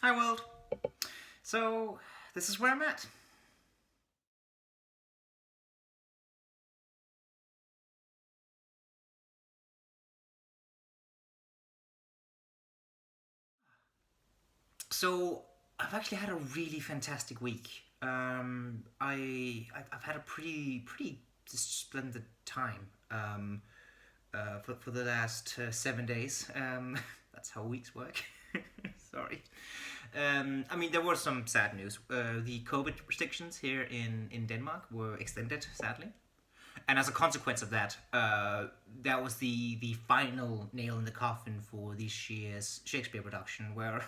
Hi world. So this is where I'm at. So I've actually had a really fantastic week. I've had a pretty splendid time. For the last 7 days. That's how weeks work. Sorry. I mean, there was some sad news. The COVID restrictions here in Denmark were extended, sadly. And as a consequence of that, that was the final nail in the coffin for this year's Shakespeare production, where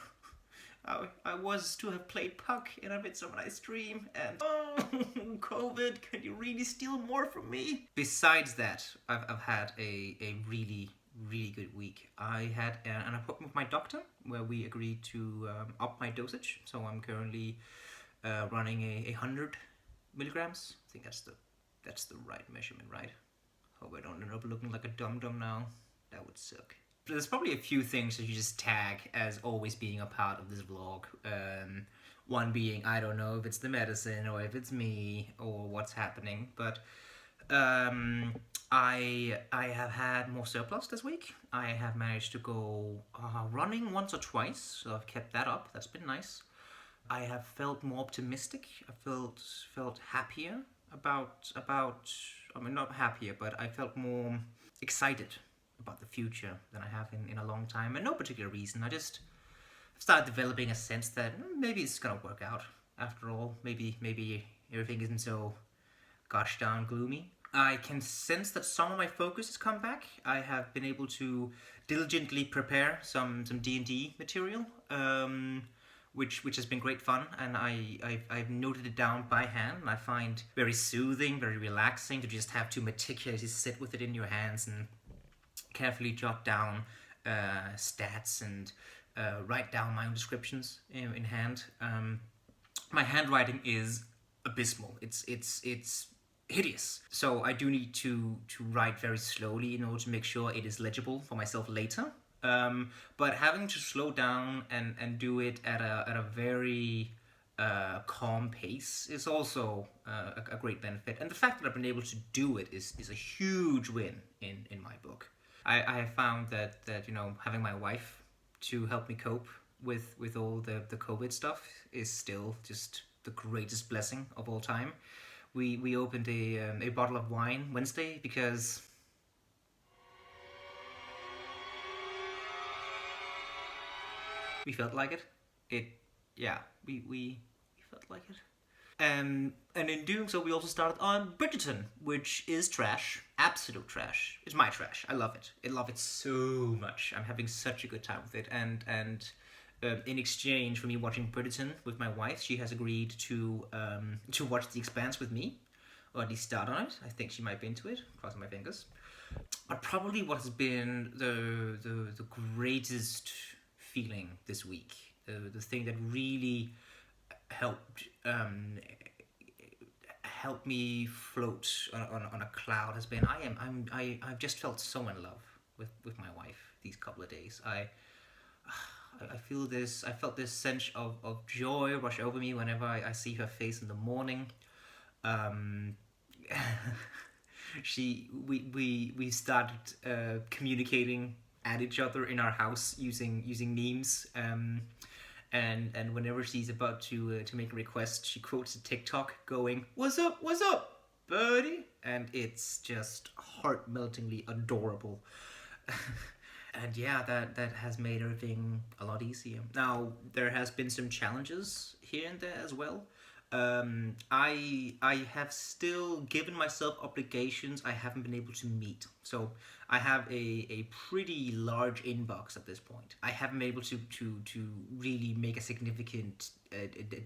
I was to have played Puck in a Midsummer Night's Dream, and COVID, can you really steal more from me? Besides that, I've had a really good week. I had an appointment with my doctor where we agreed to up my dosage, so I'm currently running a 100 milligrams. I think that's the right measurement, right? Hope I don't end up looking like a dum-dum now. That would suck. There's probably a few things that you just tag as always being a part of this vlog. One being, I don't know if it's the medicine or if it's me or what's happening, but I have had more surplus this week. I have managed to go running once or twice, so I've kept that up. That's been nice. I have felt more optimistic. I felt happier about. I mean, not happier, but I felt more excited about the future than I have in a long time, and no particular reason. I just started developing a sense that maybe it's gonna work out after all. Maybe everything isn't so gosh darn gloomy. I can sense that some of my focus has come back. I have been able to diligently prepare some D&D material, which has been great fun, and I've noted it down by hand, and I find very soothing, very relaxing to just have to meticulously sit with it in your hands and carefully jot down stats and write down my own descriptions in hand. My handwriting is abysmal. It's hideous. So I do need to write very slowly in order to make sure it is legible for myself later. But having to slow down and do it at a very calm pace is also a great benefit. And the fact that I've been able to do it is a huge win in my book. I have found that having my wife to help me cope with all the COVID stuff is still just the greatest blessing of all time. We opened a bottle of wine Wednesday because we felt like it. Yeah, we felt like it. And in doing so, we also started on Bridgerton, which is trash, absolute trash. It's my trash. I love it. I love it so much. I'm having such a good time with it. And in exchange for me watching Bridgerton with my wife, she has agreed to watch The Expanse with me, or at least start on it. I think she might be into it. Crossing my fingers. But probably what has been the greatest feeling this week, the thing that really helped help me float on a cloud has been I've just felt so in love with my wife these couple of days. I felt this sense of joy rush over me whenever I see her face in the morning. um we started communicating at each other in our house using memes. And whenever she's about to make a request, she quotes a TikTok going, what's up, buddy?" And it's just heart-meltingly adorable. And yeah, that has made everything a lot easier. Now, there has been some challenges here and there as well. I have still given myself obligations I haven't been able to meet. So I have a pretty large inbox at this point. I haven't been able to really make a significant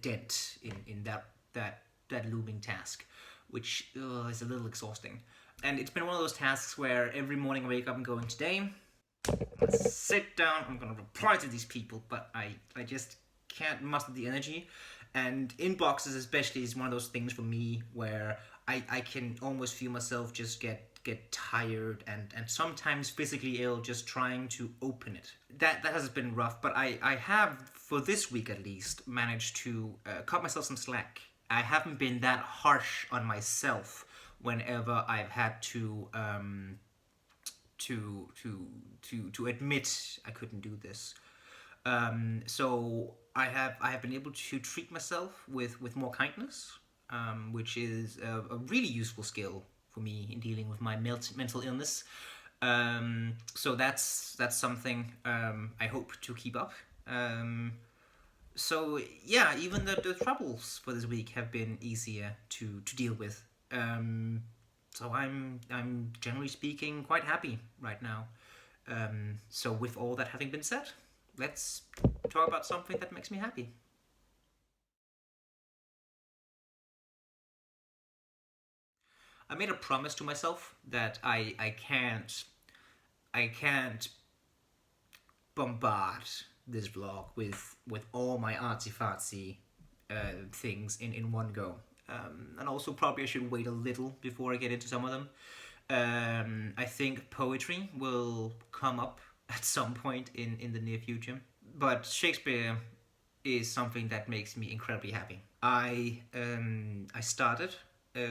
dent in that looming task, which is a little exhausting. And it's been one of those tasks where every morning I wake up and going, today, I'm gonna sit down, I'm gonna reply to these people, but I just can't muster the energy. And inboxes especially is one of those things for me where I can almost feel myself just get tired and sometimes physically ill just trying to open it. That has been rough, but I have for this week at least, managed to cut myself some slack. I haven't been that harsh on myself whenever I've had to admit I couldn't do this. So I have been able to treat myself with more kindness, which is a really useful skill for me in dealing with my mental illness. So that's something I hope to keep up. So yeah, even the troubles for this week have been easier to deal with. So I'm generally speaking quite happy right now. So with all that having been said, let's talk about something that makes me happy. I made a promise to myself that I can't bombard this vlog with all my artsy fartsy things in one go. And also probably I should wait a little before I get into some of them. I think poetry will come up at some point in the near future. But Shakespeare is something that makes me incredibly happy. I started at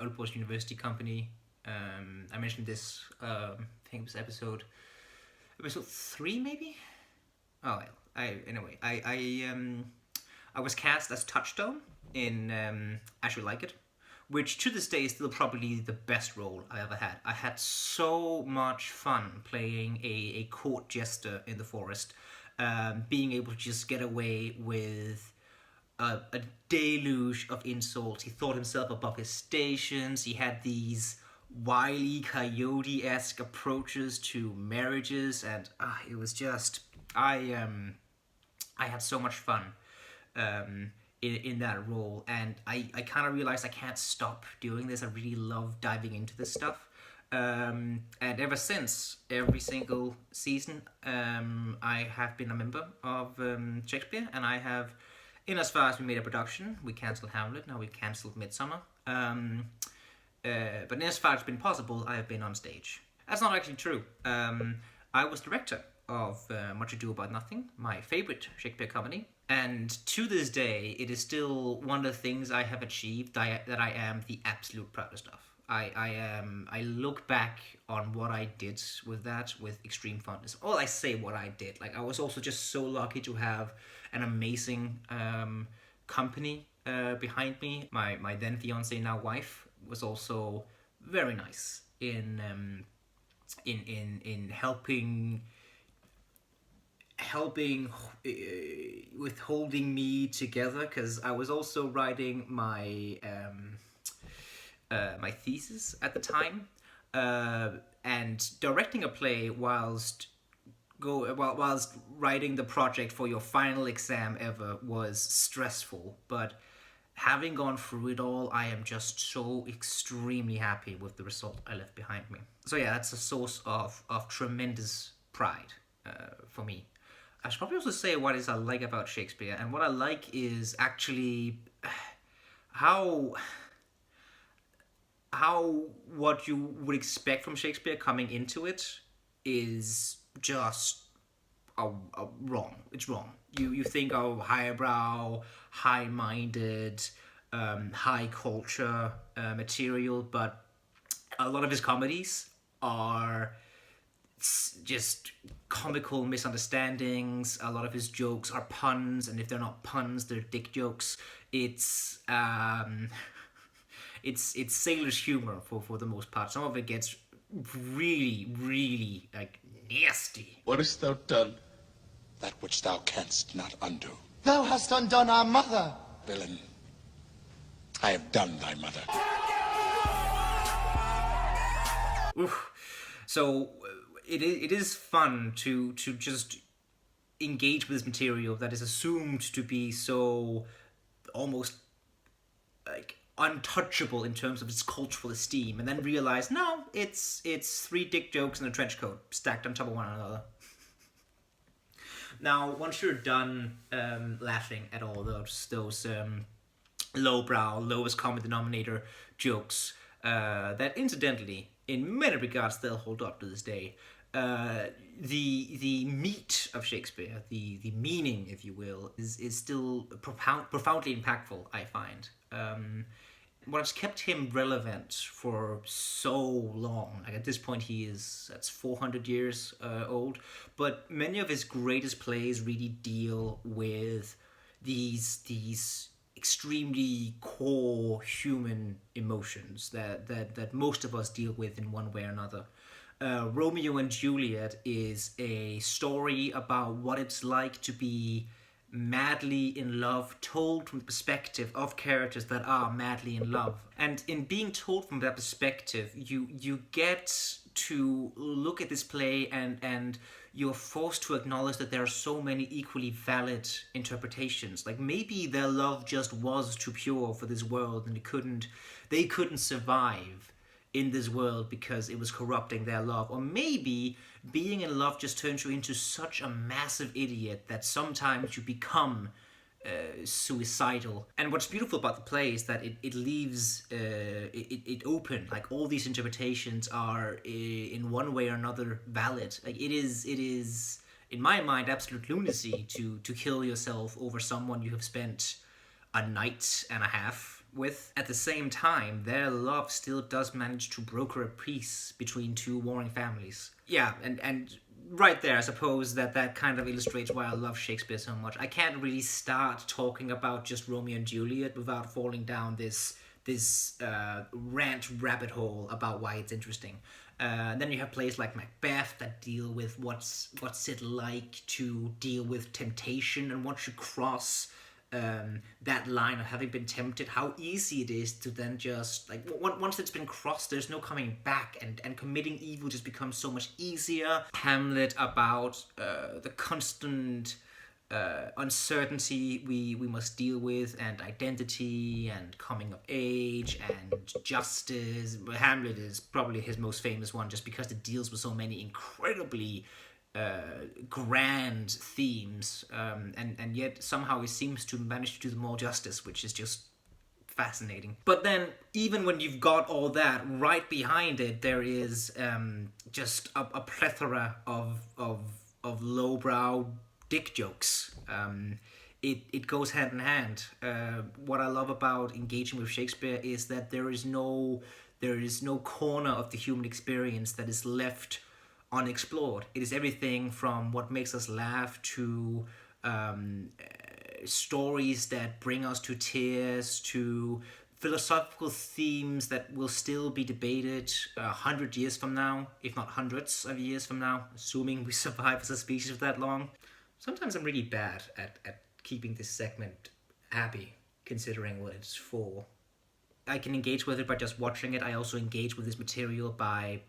Aalborg University Company. I mentioned this. I think it was episode 3 maybe. Oh well. I was cast as Touchstone in As You Like It, which to this day is still probably the best role I ever had. I had so much fun playing a court jester in the forest, being able to just get away with a deluge of insults. He thought himself above his stations. He had these wily coyote-esque approaches to marriages, and it was just I had so much fun in that role, and I kind of realized I can't stop doing this. I really love diving into this stuff. And ever since, every single season, I have been a member of Shakespeare, and I have, in as far as we made a production, we cancelled Hamlet, now we've cancelled Midsummer. But in as far as it's been possible, I have been on stage. That's not actually true. I was director of Much Ado About Nothing, my favorite Shakespeare comedy. And to this day, it is still one of the things I have achieved that I am the absolute proudest of. I look back on what I did with that with extreme fondness. Well, I say what I did. Like, I was also just so lucky to have an amazing company behind me. My then fiance, now wife, was also very nice in helping with holding me together, because I was also writing my my thesis at the time, and directing a play whilst writing the project for your final exam ever was stressful. But having gone through it all, I am just so extremely happy with the result I left behind me. So yeah, that's a source of tremendous pride for me. I should probably also say what it is I like about Shakespeare, and what I like is actually how what you would expect from Shakespeare coming into it is just wrong. It's wrong. You think of highbrow, high-minded, high culture material, but a lot of his comedies are just comical misunderstandings. A lot of his jokes are puns, and if they're not puns, they're dick jokes. It's it's sailor's humor for the most part. Some of it gets really like nasty. What hast thou done? That which thou canst not undo. Thou hast undone our mother. Villain, I have done thy mother. Oof. So it is fun to just engage with this material that is assumed to be so almost like untouchable in terms of its cultural esteem, and then realize no, it's 3 dick jokes in a trench coat stacked on top of one another. Now, once you're done laughing at all those lowbrow, lowest common denominator jokes that incidentally, in many regards, they'll hold up to this day, uh, the meat of Shakespeare, the meaning, if you will, is still profoundly impactful. I find. What's kept him relevant for so long. Like at this point, that's 400 years old. But many of his greatest plays really deal with these extremely core human emotions that most of us deal with in one way or another. Romeo and Juliet is a story about what it's like to be madly in love, told from the perspective of characters that are madly in love. And in being told from that perspective, you get to look at this play and you're forced to acknowledge that there are so many equally valid interpretations. Like maybe their love just was too pure for this world and they couldn't survive in this world because it was corrupting their love. Or maybe being in love just turns you into such a massive idiot that sometimes you become suicidal. And what's beautiful about the play is that it leaves it open. Like all these interpretations are in one way or another valid. Like it is in my mind absolute lunacy to kill yourself over someone you have spent a night and a half with. At the same time, their love still does manage to broker a peace between two warring families. Yeah, and right there, I suppose that kind of illustrates why I love Shakespeare so much. I can't really start talking about just Romeo and Juliet without falling down this rant rabbit hole about why it's interesting. Then you have plays like Macbeth that deal with what's it like to deal with temptation and once you cross that line of having been tempted, how easy it is to then just like once it's been crossed, there's no coming back, and committing evil just becomes so much easier. Hamlet about the constant uncertainty we must deal with, and identity and coming of age and justice. Hamlet is probably his most famous one just because it deals with so many incredibly grand themes, and yet somehow it seems to manage to do them all justice, which is just fascinating. But then, even when you've got all that, right behind it, there is just a plethora of lowbrow dick jokes. It goes hand in hand. What I love about engaging with Shakespeare is that there is no corner of the human experience that is left unexplored. It is everything from what makes us laugh to stories that bring us to tears, to philosophical themes that will still be debated 100 years from now, if not hundreds of years from now, assuming we survive as a species for that long. Sometimes I'm really bad at keeping this segment happy, considering what it's for. I can engage with it by just watching it. I also engage with this material by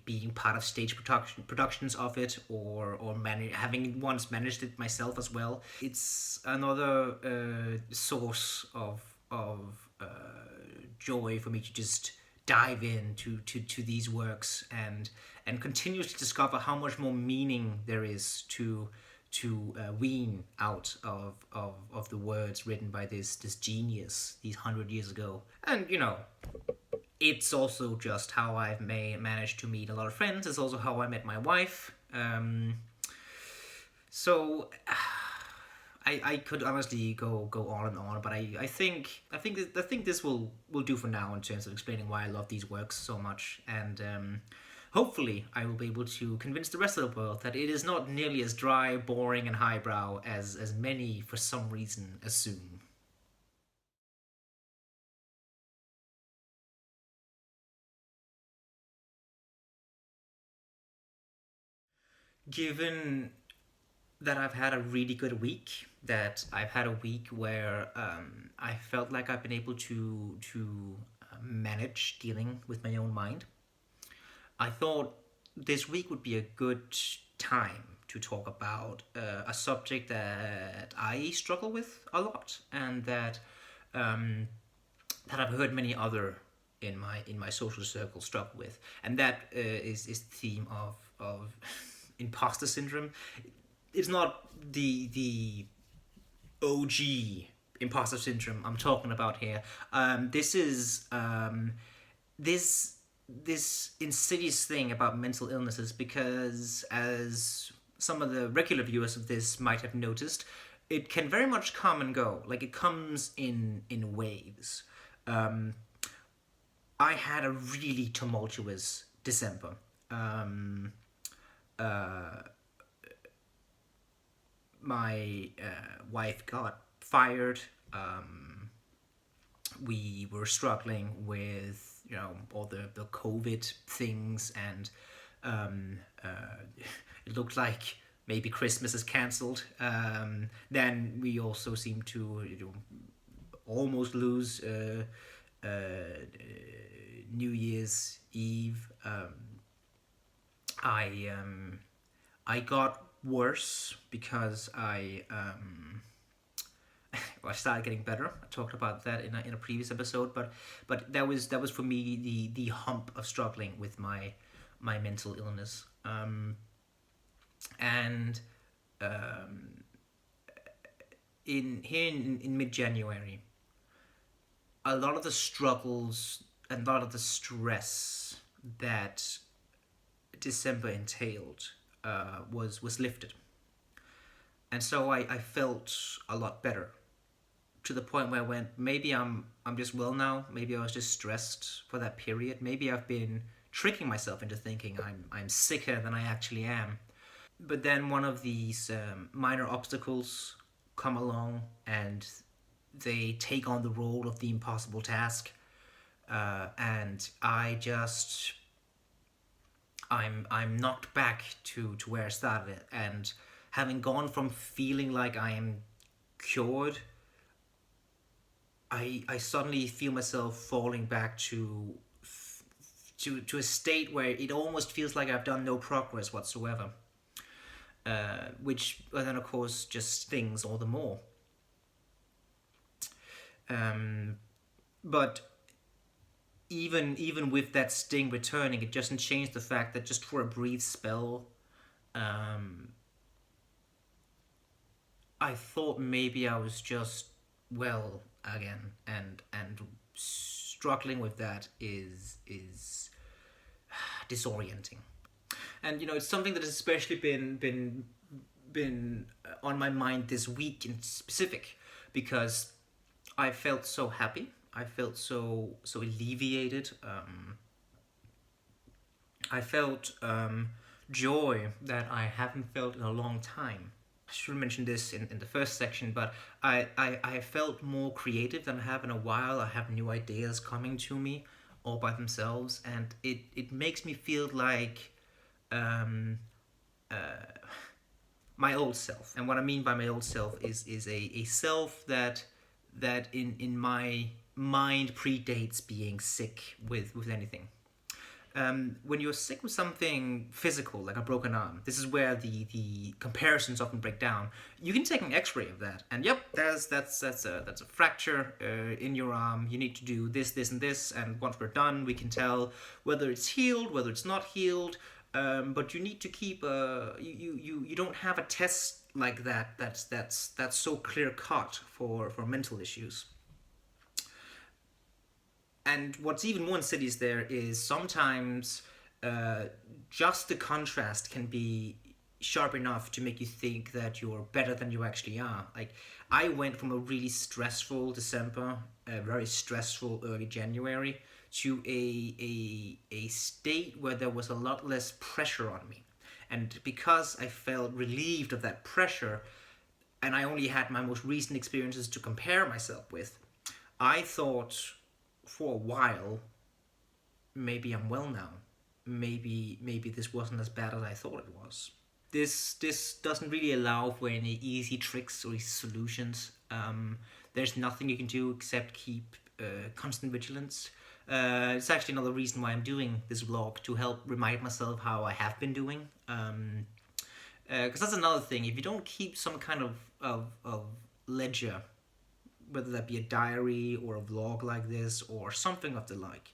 being part of stage productions of it, or having once managed it myself as well. It's another source of joy for me to just dive into these works and continuously discover how much more meaning there is to wean out of the words written by this genius these 100 years ago. And it's also just how I've managed to meet a lot of friends. It's also how I met my wife. So I could honestly go on and on, but I think this will do for now in terms of explaining why I love these works so much. And hopefully, I will be able to convince the rest of the world that it is not nearly as dry, boring, and highbrow as many, for some reason, assume. Given that I've had a really good week, that I've had a week where I felt like I've been able to manage dealing with my own mind, I thought this week would be a good time to talk about a subject that I struggle with a lot, and that I've heard many other in my social circle struggle with, and that is the theme of imposter syndrome. It's not the OG imposter syndrome I'm talking about here. This this insidious thing about mental illnesses because, as some of the regular viewers of this might have noticed, it can very much come and go. Like it comes in waves. Um, I had a really tumultuous December. Um, my wife got fired. We were struggling with all the COVID things, and it looked like maybe Christmas is cancelled. Then we also seem to almost lose New Year's Eve. I got worse because I started getting better. I talked about that in a previous episode, but that was for me the hump of struggling with my mental illness. And in mid January, a lot of the struggles and a lot of the stress that December entailed was lifted, and so I felt a lot better, to the point where I went, maybe I'm just well now. Maybe I was just stressed for that period. Maybe I've been tricking myself into thinking I'm sicker than I actually am. But then one of these minor obstacles come along, and they take on the role of the impossible task, and I'm knocked back to where I started, and having gone from feeling like I am cured, I suddenly feel myself falling back to a state where it almost feels like I've done no progress whatsoever, which then of course just stings all the more. But even with that sting returning, it doesn't change the fact that just for a brief spell, I thought maybe I was just well again, and struggling with that is disorienting. And it's something that has especially been on my mind this week in specific, because I felt so happy. I felt so alleviated. I felt joy that I haven't felt in a long time. I should have mentioned this in the first section, but I felt more creative than I have in a while. I have new ideas coming to me all by themselves, and it makes me feel like um, my old self. And what I mean by my old self is a self that in my mind predates being sick with anything. When you're sick with something physical, like a broken arm, this is where the comparisons often break down. You can take an X-ray of that, and yep, that's a fracture in your arm. You need to do this, and this, and once we're done, we can tell whether it's healed, whether it's not healed. But you need to keep you don't have a test like that that's so clear cut for mental issues. And what's even more insidious there is sometimes just the contrast can be sharp enough to make you think that you're better than you actually are. Like, I went from a really stressful December, a very stressful early January, to a state where there was a lot less pressure on me. And because I felt relieved of that pressure, and I only had my most recent experiences to compare myself with, I thought for a while, maybe I'm well now. Maybe this wasn't as bad as I thought it was. This doesn't really allow for any easy tricks or easy solutions. There's nothing you can do except keep constant vigilance. It's actually another reason why I'm doing this vlog, to help remind myself how I have been doing. Because that's another thing. If you don't keep some kind of ledger, whether that be a diary or a vlog like this or something of the like,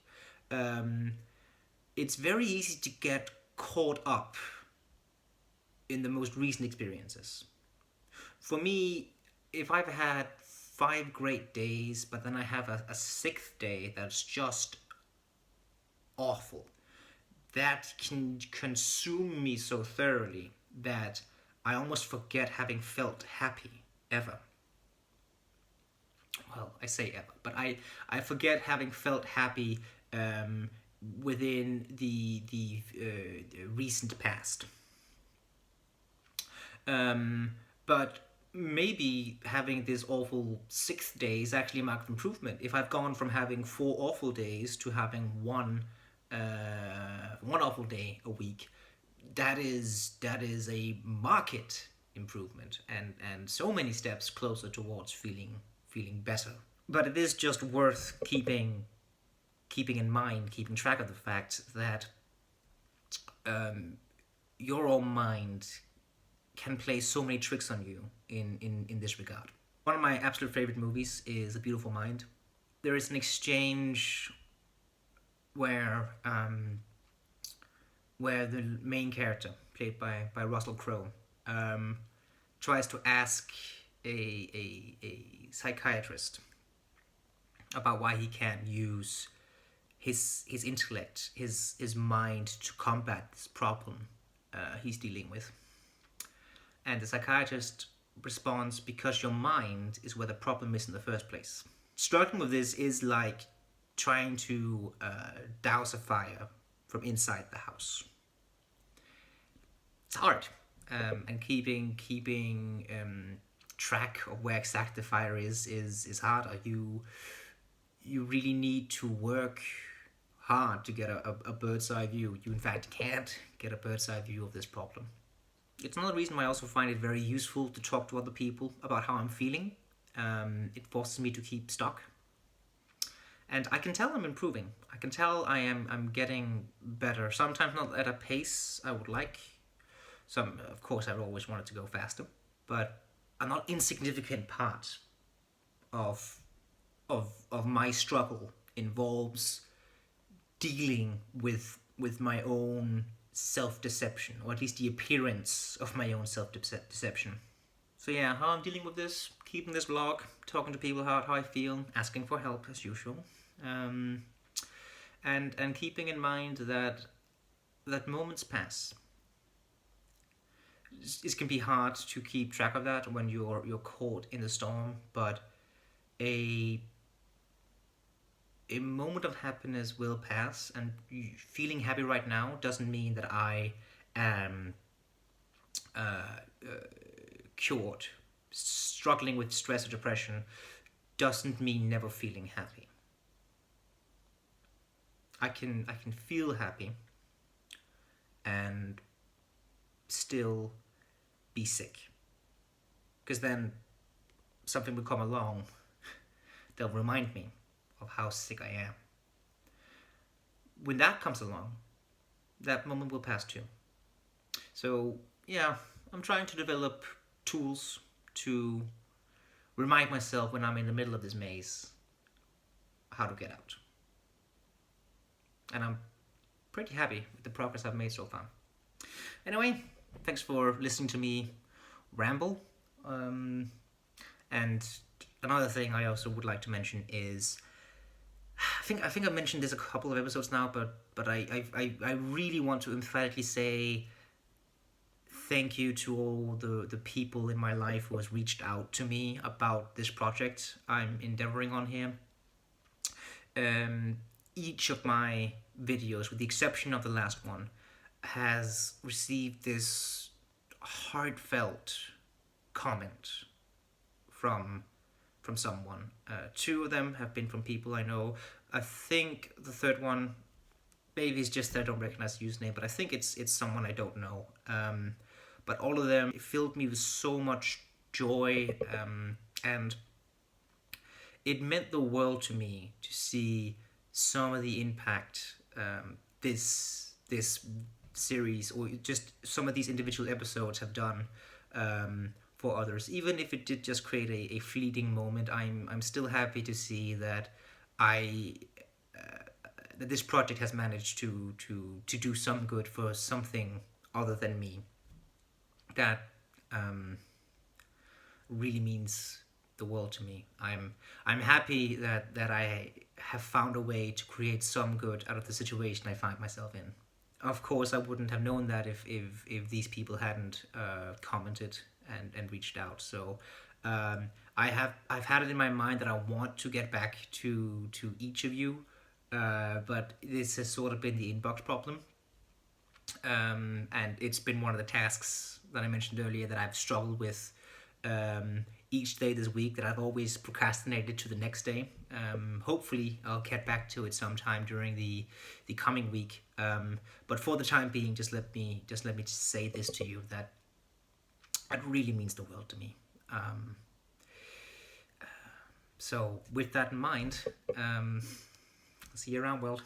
it's very easy to get caught up in the most recent experiences. For me, if I've had 5 great days, but then I have a sixth day that's just awful. That can consume me so thoroughly that I almost forget having felt happy ever. Well, I say ever, but I forget having felt happy within the recent past. But maybe having this awful sixth day is actually a marked improvement. If I've gone from having 4 awful days to having one awful day a week, that is a market improvement, and so many steps closer towards feeling better. But it is just worth keeping in mind, keeping track of the fact that your own mind can play so many tricks on you in this regard. One of my absolute favorite movies is A Beautiful Mind. There is an exchange where the main character, played by Russell Crowe, tries to ask a psychiatrist about why he can't use his intellect, his mind, to combat this problem he's dealing with. And the psychiatrist responds, because your mind is where the problem is in the first place. Struggling with this is like trying to douse a fire from inside the house. It's hard, and keeping track of where exact the fire is harder. You really need to work hard to get a bird's eye view. You in fact can't get a bird's eye view of this problem. It's another reason why I also find it very useful to talk to other people about how I'm feeling. It forces me to keep stock. And I can tell I'm improving. I can tell I'm getting better. Sometimes not at a pace I would like. Of course, I've always wanted to go faster. But a not insignificant part of my struggle involves dealing with my own self-deception, or at least the appearance of my own self-deception. So yeah, how I'm dealing with this, keeping this vlog, talking to people about how I feel, asking for help as usual, and keeping in mind that moments pass. It can be hard to keep track of that when you're caught in the storm, but a moment of happiness will pass, and feeling happy right now doesn't mean that I am cured. Struggling with stress or depression doesn't mean never feeling happy. I can feel happy and still be sick, because then something will come along that'll remind me of how sick I am. When that comes along, that moment will pass too. So yeah, I'm trying to develop tools to remind myself when I'm in the middle of this maze how to get out. And I'm pretty happy with the progress I've made so far. Anyway, thanks for listening to me ramble. And another thing I also would like to mention is, I think I mentioned this a couple of episodes now, but I really want to emphatically say thank you to all the people in my life who has reached out to me about this project I'm endeavoring on here. Each of my videos, with the exception of the last one, has received this heartfelt comment from someone. Two of them have been from people I know. I think the third one, maybe it's just that I don't recognize the username, but I think it's someone I don't know. But all of them filled me with so much joy, and it meant the world to me to see some of the impact this series, or just some of these individual episodes, have done for others. Even if it did just create a fleeting moment, I'm still happy to see that that this project has managed to do some good for something other than me. That really means the world to me. I'm happy that I have found a way to create some good out of the situation I find myself in. Of course, I wouldn't have known that if these people hadn't commented and reached out. So I've had it in my mind that I want to get back to each of you, but this has sort of been the inbox problem, and it's been one of the tasks that I mentioned earlier that I've struggled with each day this week, that I've always procrastinated to the next day. Hopefully, I'll get back to it sometime during the coming week. But for the time being, just let me say this to you, that it really means the world to me. So with that in mind, see you around, world.